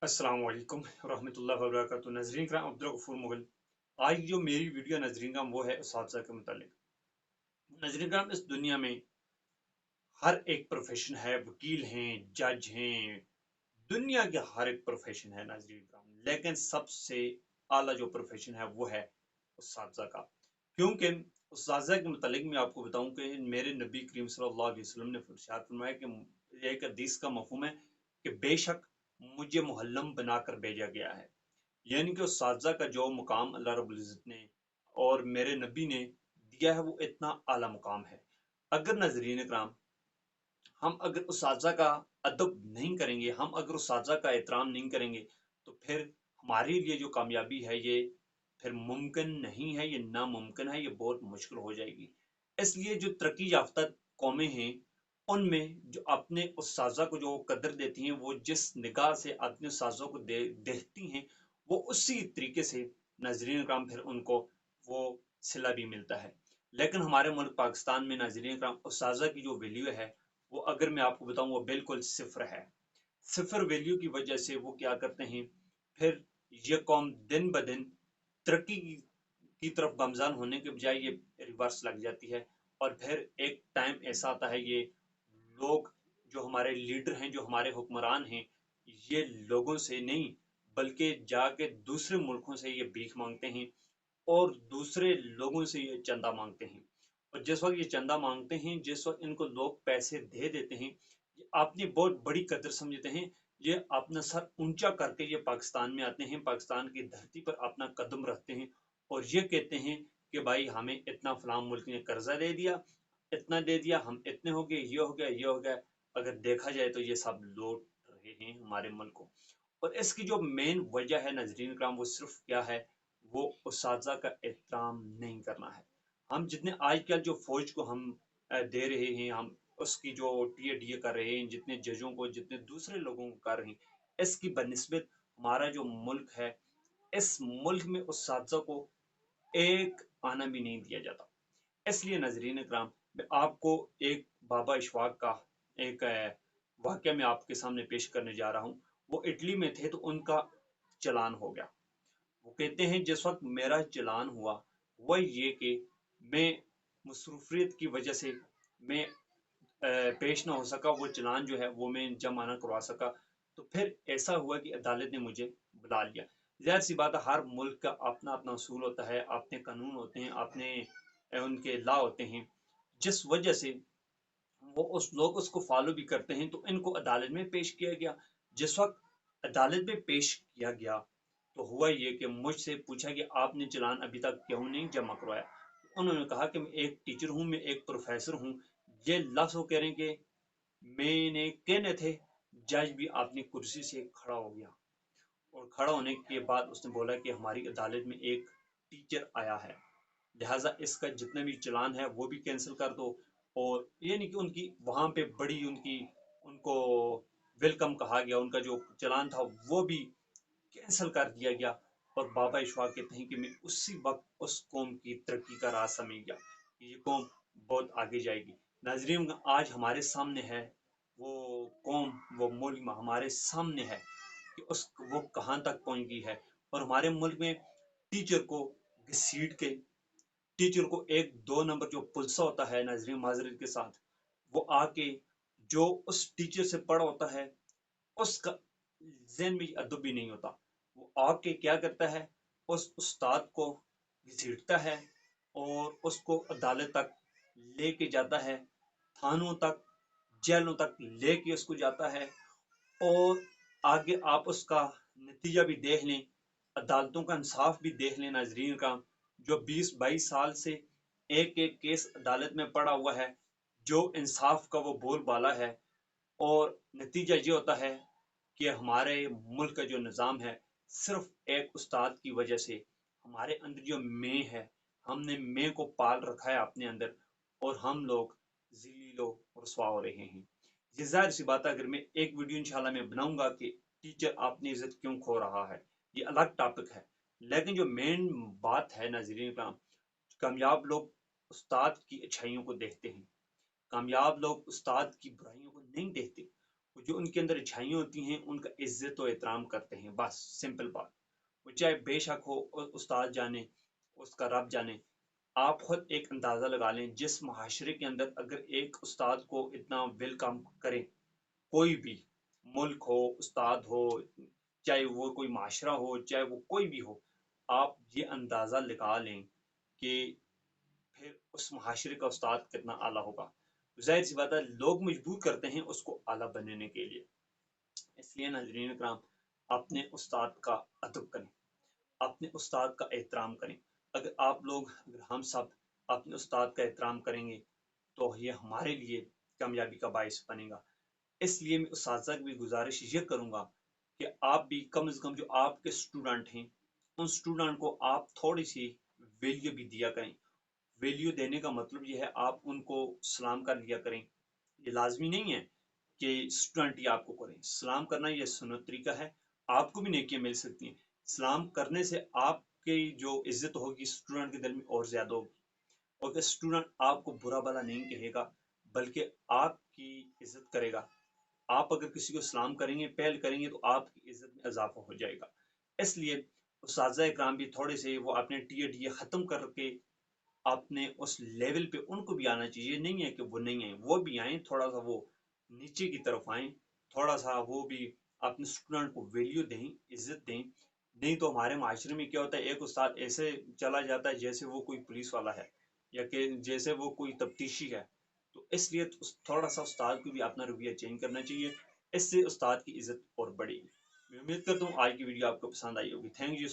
अस्सलाम वालेकुम रहमतुल्लाहि व बरकातहू। नजरीन कराम, अब्दुल गफूर मुगल। आज जो मेरी वीडियो नजरीन कराम वो है उस्ताद के मुतालिक। नजरीन कराम, इस दुनिया में हर एक प्रोफेशन है, वकील हैं, जज हैं, दुनिया के हर एक प्रोफेशन है नजरीन कराम, लेकिन सबसे आला जो प्रोफेशन है वो है उस्ताद का। क्योंकि उस्ताद के मुतालिक मैं आपको बताऊं कि मेरे नबी करीम सल्लल्लाहु अलैहि वसल्लम ने इरशाद फरमाया कि एक हदीस का मफहूम है कि बेशक मुझे मुहल्लम बनाकर भेजा गया है। यानी कि उस्ताद का जो मुकाम अल्लाह रब्बुल इज़्ज़त ने और मेरे नबी ने दिया है वो इतना आला मुकाम है। अगर नजरीन कराम हम अगर उस्ताद का अदब नहीं करेंगे, हम अगर उस्ताद का एहतराम नहीं करेंगे, तो फिर हमारे लिए जो कामयाबी है ये फिर मुमकिन नहीं है, ये नामुमकिन है, ये बहुत मुश्किल हो जाएगी। इसलिए जो तरक्की याफ्ता कौमें हैं, उनमें जो अपने उस्ताज़ा को जो कदर देती हैं, वो जिस निगाह से अपने उस्ताज़ों को देखती हैं, वो उसी तरीके से नाज़रीन कराम फिर उनको वो सिला भी मिलता है। लेकिन हमारे मुल्क पाकिस्तान में नाज़रीन कराम उस्ताज़ा की जो वैल्यू है, वो अगर मैं आपको बताऊं वो बिल्कुल सिफर है। सिफर वैल्यू की वजह से वो क्या करते हैं, फिर ये कौम दिन ब दिन तरक्की की तरफ गमजान होने के बजाय ये रिवर्स लग जाती है। और फिर एक टाइम ऐसा आता है, ये लोग जो हमारे लीडर हैं, जो हमारे हुक्मरान हैं, ये लोगों से नहीं बल्कि जाके दूसरे मुल्कों से ये भीख मांगते हैं और दूसरे लोगों से ये चंदा मांगते हैं। और जिस वक्त ये चंदा मांगते हैं, जिस वक्त इनको लोग पैसे दे देते हैं, ये अपनी बहुत बड़ी कदर समझते हैं। ये अपना सर ऊंचा करके ये पाकिस्तान में आते हैं, पाकिस्तान की धरती पर अपना कदम रखते हैं और ये कहते हैं कि भाई हमें इतना फलां मुल्क ने कर्जा दे दिया, इतना दे दिया, हम इतने हो गए, ये हो गया, ये हो गया। अगर देखा जाए तो ये सब लौट रहे हैं हमारे मुल्क को। और इसकी जो मेन वजह है नजरीन कराम, वो सिर्फ क्या है, वो उस्तादा का एहतराम नहीं करना है। हम जितने आजकल जो फौज को हम दे रहे हैं, हम उसकी जो टीए कर रहे हैं, जितने जजों को, जितने दूसरे लोगों को कर रहे हैं, इसकी बनिस्बत हमारा जो मुल्क है, इस मुल्क में उस्तादा को एक आना भी नहीं दिया जाता। इसलिए नजरीन इकराम, मैं आपको एक बाबा इशफाक का एक वाक्य में आपके सामने पेश करने जा रहा हूँ। वो इटली में थे तो उनका चलान हो गया। वो कहते हैं जिस वक्त मेरा चलान हुआ, वह ये कि मैं मसरूफियत की वजह से मैं पेश ना हो सका, वो चलान जो है वो मैं जमा ना करवा सका। तो फिर ऐसा हुआ कि अदालत ने मुझे बुला लिया। जाहिर सी बात है, हर मुल्क का अपना अपना असूल होता है, अपने कानून होते हैं, अपने उनके लॉ होते हैं, जिस वजह से वो उस लोग उसको फॉलो भी करते हैं। तो इनको अदालत में पेश किया गया। जिस वक्त अदालत में पेश किया गया तो हुआ ये कि मुझसे पूछा कि आपने चलान अभी तक क्यों नहीं जमा करवाया। तो उन्होंने कहा कि मैं एक टीचर हूँ, मैं एक प्रोफेसर हूँ। ये लफ्ज वो कह रहे हैं कि मैंने कहने थे, जज भी अपनी कुर्सी से खड़ा हो गया। और खड़ा होने के बाद उसने बोला कि हमारी अदालत में एक टीचर आया है, लिहाजा इसका जितना भी चलान है वो भी कैंसिल कर दो। और ये नहीं कि उनकी वहां पे बड़ी उनकी उनको वेलकम कहा गया, उनका जो चलान था वो भी कैंसिल कर दिया गया। और बाबा इशफाक कहते हैं कि मैं उसी वक्त उस कौम की तरक्की का राज समझ गया कि ये कौम बहुत आगे जाएगी। नाजरीन, आज हमारे सामने है वो कौम, वो मुल्क हमारे सामने है कि उस वो कहाँ तक पहुंच गई है। और हमारे मुल्क में टीचर को घसीट के, टीचर को एक दो नंबर जो पुलसा होता है नाजरीन माजरत के साथ, वो आके जो उस टीचर से पढ़ा होता है उसका ज़हन में अदब भी नहीं होता। वो आके क्या करता है, उस उस्ताद को घसीटता है और उसको अदालत तक लेके जाता है, थानों तक, जेलों तक लेके उसको जाता है। और आगे आप उसका नतीजा भी देख लें, अदालतों का इंसाफ भी देख लें नाजरीन का। जो 20-22 साल से एक एक केस अदालत में पड़ा हुआ है, जो इंसाफ का वो बोलबाला है। और नतीजा ये होता है कि हमारे मुल्क का जो निज़ाम है, सिर्फ एक उस्ताद की वजह से हमारे अंदर जो मैं है, हमने मैं को पाल रखा है अपने अंदर, और हम लोग ज़लील और रुसवा हो रहे हैं। ये ज़ाहिर सी बात है, अगर मैं एक वीडियो इंशाल्लाह मैं बनाऊंगा कि टीचर अपनी इज्जत क्यों खो रहा है, ये अलग टॉपिक है। लेकिन जो मेन बात है नाज़रीन का, कामयाब लोग उस्ताद की अच्छाइयों को देखते हैं, कामयाब लोग उस्ताद की बुराइयों को नहीं देखते। جو ان کے اندر اچھائیاں ہوتی ہیں ان کا عزت و احترام کرتے ہیں، بس سمپل بات. وہ چاہے بے شک ہو، استاد جانے، اس کا رب جانے. آپ خود ایک اندازہ لگا لیں، جس معاشرے کے اندر اگر ایک استاد کو اتنا ویلکم کریں، کوئی بھی ملک ہو، استاد ہو، چاہے وہ کوئی معاشرہ ہو، چاہے وہ کوئی بھی ہو، آپ یہ اندازہ لگا لیں کہ پھر اس معاشرے کا استاد کتنا اعلیٰ ہوگا. ظاہر سی بات ہے لوگ مجبور کرتے ہیں اس کو اعلیٰ بننے کے لیے. اس لیے ناظرین کرام، اپنے استاد کا ادب کریں، اپنے استاد کا احترام کریں. اگر ہم سب اپنے استاد کا احترام کریں گے تو یہ ہمارے لیے کامیابی کا باعث بنے گا. اس لیے میں اساتذہ کی بھی گزارش یہ کروں گا کہ آپ بھی کم از کم جو آپ کے اسٹوڈنٹ ہیں ان اسٹوڈنٹ کو آپ تھوڑی سی ویلیو بھی دیا کریں. ویلیو دینے کا مطلب یہ ہے آپ ان کو سلام کر لیا کریں. یہ لازمی نہیں ہے کہ اسٹوڈنٹ ہی آپ کو کریں، سلام کرنا یہ سنت طریقہ ہے. آپ کو بھی نیکیاں مل سکتی ہیں. سلام کرنے سے آپ کی جو عزت ہوگی اسٹوڈنٹ کے دل میں اور زیادہ ہوگی، اور کہ اسٹوڈنٹ آپ کو برا بھلا نہیں کہے گا بلکہ آپ کی عزت کرے گا. آپ اگر کسی کو سلام کریں گے، پہل کریں گے، تو آپ کی عزت میں اضافہ ہو جائے گا. اس لیے اساتذہ اکرام بھی تھوڑے سے وہ اپنے ٹی ختم کر کے اپنے اس لیول پہ ان کو بھی آنا چاہیے. نہیں ہے کہ وہ نہیں آئیں، وہ بھی آئیں، تھوڑا سا وہ نیچے کی طرف آئیں، تھوڑا سا وہ بھی اپنے اسٹوڈنٹ کو ویلیو دیں، عزت دیں. نہیں تو ہمارے معاشرے میں کیا ہوتا ہے، ایک استاد ایسے چلا جاتا ہے جیسے وہ کوئی پولیس والا ہے یا کہ جیسے وہ کوئی تفتیشی ہے. تو اس لیے تھوڑا سا استاد کو بھی اپنا رویہ چینج کرنا چاہیے. اس سے استاد کی عزت اور بڑھے گی. میں امید کرتا ہوں آج کی ویڈیو آپ کو پسند آئی ہوگی. Thank you.